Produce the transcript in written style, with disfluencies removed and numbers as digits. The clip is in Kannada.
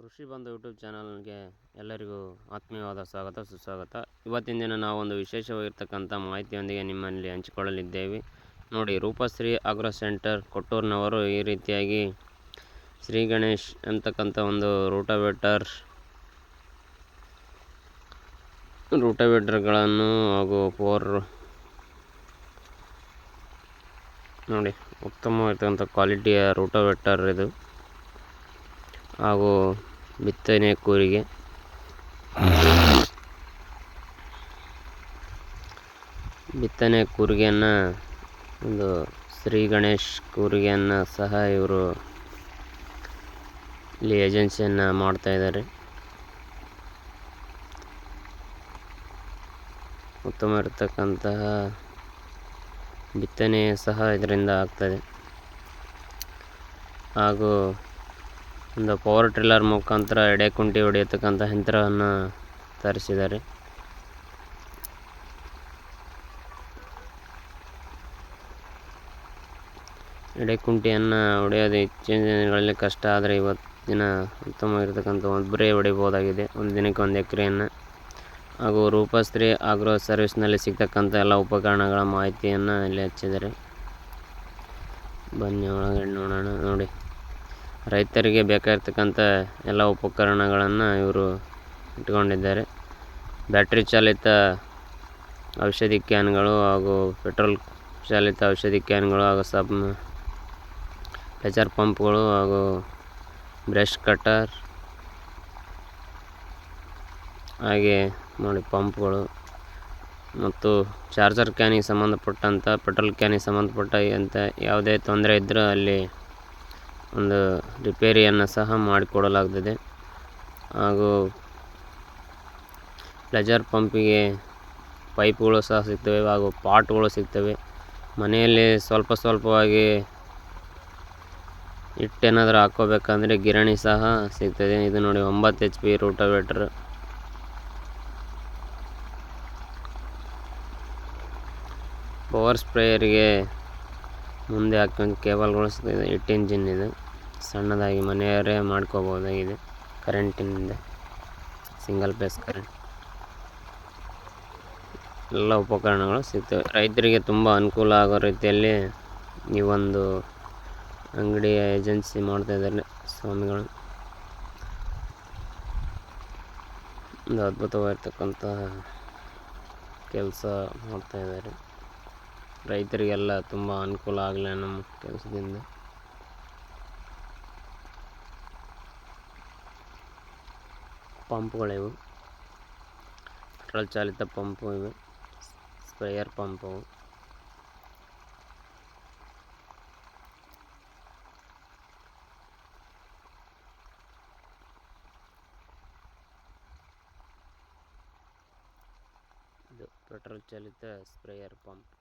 ಕೃಷಿ ಬಂಧು ಯೂಟ್ಯೂಬ್ ಚಾನಲ್ಗೆ ಎಲ್ಲರಿಗೂ ಆತ್ಮೀಯವಾದ ಸ್ವಾಗತ ಸುಸ್ವಾಗತ. ಇವತ್ತಿನ ದಿನ ನಾವು ಒಂದು ವಿಶೇಷವಾಗಿರ್ತಕ್ಕಂಥ ಮಾಹಿತಿಯೊಂದಿಗೆ ನಿಮ್ಮಲ್ಲಿ ಹಂಚಿಕೊಳ್ಳಲಿದ್ದೇವೆ. ನೋಡಿ, ರೂಪಶ್ರೀ ಆಗ್ರೋ ಸೆಂಟರ್ ಕೊಟ್ಟೂರಿನವರು ಈ ರೀತಿಯಾಗಿ ಶ್ರೀ ಗಣೇಶ್ ಅಂತಕ್ಕಂಥ ಒಂದು ರೂಟವೇಟರ್ಗಳನ್ನು ಹಾಗೂ ನೋಡಿ ಉತ್ತಮವಾಗಿರ್ತಕ್ಕಂಥ ಕ್ವಾಲಿಟಿಯ ರೂಟವೇಟರ್ ಇದು, ಹಾಗೂ ಬಿತ್ತನೆ ಕೂರಿಗೆಯನ್ನು ಒಂದು ಶ್ರೀ ಗಣೇಶ್ ಕೂರಿಗೆಯನ್ನು ಸಹ ಇವರು ಇಲ್ಲಿ ಏಜೆನ್ಸಿಯನ್ನು ಮಾಡ್ತಾ ಇದ್ದಾರೆ. ಉತ್ತಮ ಇರತಕ್ಕಂತಹ ಬಿತ್ತನೆ ಸಹ ಇದರಿಂದ ಆಗ್ತದೆ. ಹಾಗೂ ಒಂದು ಪವರ್ ಟ್ರಿಲ್ಲರ್ ಮುಖಾಂತರ ಎಡೆಕುಂಟಿ ಹೊಡೆಯತಕ್ಕಂಥ ಯಂತ್ರವನ್ನು ತರಿಸಿದ್ದಾರೆ. ಎಡೆಕುಂಟಿಯನ್ನು ಹೊಡೆಯೋದು ಹೆಚ್ಚಿನ ದಿನಗಳಲ್ಲಿ ಕಷ್ಟ, ಆದರೆ ಇವತ್ತಿನ ಉತ್ತಮವಾಗಿರ್ತಕ್ಕಂಥ ಒಬ್ಬರೇ ಹೊಡಿಬೋದಾಗಿದೆ ಒಂದು ದಿನಕ್ಕೆ 1 ಎಕರೆಯನ್ನು. ಹಾಗೂ ರೂಪಶ್ರೀ ಆಗ್ರೋ ಸರ್ವಿಸ್ನಲ್ಲಿ ಸಿಗ್ತಕ್ಕಂಥ ಎಲ್ಲ ಉಪಕರಣಗಳ ಮಾಹಿತಿಯನ್ನು ಇಲ್ಲಿ ಹಚ್ಚಿದ್ದಾರೆ. ಬನ್ನಿ ಒಳಗಡೆ ನೋಡೋಣ. ನೋಡಿ, ರೈತರಿಗೆ ಬೇಕಾಗಿರ್ತಕ್ಕಂಥ ಎಲ್ಲ ಉಪಕರಣಗಳನ್ನು ಇವರು ಇಟ್ಕೊಂಡಿದ್ದಾರೆ. ಬ್ಯಾಟ್ರಿ ಚಾಲಿತ ಔಷಧಿ ಕ್ಯಾನ್ಗಳು ಹಾಗೂ ಪೆಟ್ರೋಲ್ ಚಾಲಿತ ಔಷಧಿ ಕ್ಯಾನ್ಗಳು ಹಾಗೂ ಪ್ರೆಷರ್ ಪಂಪ್ಗಳು ಹಾಗೂ ಬ್ರಷ್ ಕಟರ್, ಹಾಗೆ ನೋಡಿ ಪಂಪ್ಗಳು ಮತ್ತು ಚಾರ್ಜರ್ ಕ್ಯಾನಿಗೆ ಸಂಬಂಧಪಟ್ಟಂಥ ಪೆಟ್ರೋಲ್ ಕ್ಯಾನಿಗೆ ಸಂಬಂಧಪಟ್ಟಂಥ ಯಾವುದೇ ತೊಂದರೆ ಇದ್ದರೂ ಅಲ್ಲಿ ಒಂದು ರಿಪೇರಿಯನ್ನು ಸಹ ಮಾಡಿಕೊಡಲಾಗ್ತದೆ. ಹಾಗೂ ಪ್ರೆಷರ್ ಪಂಪಿಗೆ ಪೈಪ್ಗಳು ಸಹ ಸಿಗ್ತವೆ ಹಾಗೂ ಪಾಟ್ಗಳು ಸಿಗ್ತವೆ. ಮನೆಯಲ್ಲಿ ಸ್ವಲ್ಪವಾಗಿ ಹಿಟ್ಟೇನಾದರೂ ಹಾಕ್ಕೋಬೇಕಂದ್ರೆ ಗಿರಣಿ ಸಹ ಸಿಗ್ತದೆ. ಇದು ನೋಡಿ 9 HP ರೂಟವೇಟರ್. ಪವರ್ ಸ್ಪ್ರೇಯರ್ಗೆ ಮುಂದೆ ಹಾಕೊಂಡು ಕೇಬಲ್ಗಳು ಸಿಗ್ತದೆ. 8 ಇಂಚಿನ ಇದು, ಸಣ್ಣದಾಗಿ ಮನೆಯವರೇ ಮಾಡ್ಕೋಬೋದಾಗಿದೆ. ಕರೆಂಟಿನಿಂದ ಸಿಂಗಲ್ ಫೇಸ್ ಕರೆಂಟ್ ಎಲ್ಲ ಉಪಕರಣಗಳು ಸಿಗ್ತವೆ. ರೈತರಿಗೆ ತುಂಬ ಅನುಕೂಲ ಆಗೋ ರೀತಿಯಲ್ಲಿ ಈ ಒಂದು ಅಂಗಡಿಯ ಏಜೆನ್ಸಿ ಮಾಡ್ತಾ ಇದ್ದಾರೆ ಸ್ವಾಮಿಗಳು. ಒಂದು ಅದ್ಭುತವಾಗಿರ್ತಕ್ಕಂಥ ಕೆಲಸ ಮಾಡ್ತಾ ಇದ್ದಾರೆ. ರೈತರಿಗೆಲ್ಲ ತುಂಬ ಅನುಕೂಲ ಆಗಲಿ ನಮ್ಮ ಕೆಲಸದಿಂದ. ಪಂಪ್ಗಳಿವು, ಪೆಟ್ರೋಲ್ ಚಾಲಿತ ಪಂಪು ಇವೆ, ಸ್ಪ್ರೇಯರ್ ಪಂಪು. ಇದು ಪೆಟ್ರೋಲ್ ಚಾಲಿತ ಸ್ಪ್ರೇಯರ್ ಪಂಪ್.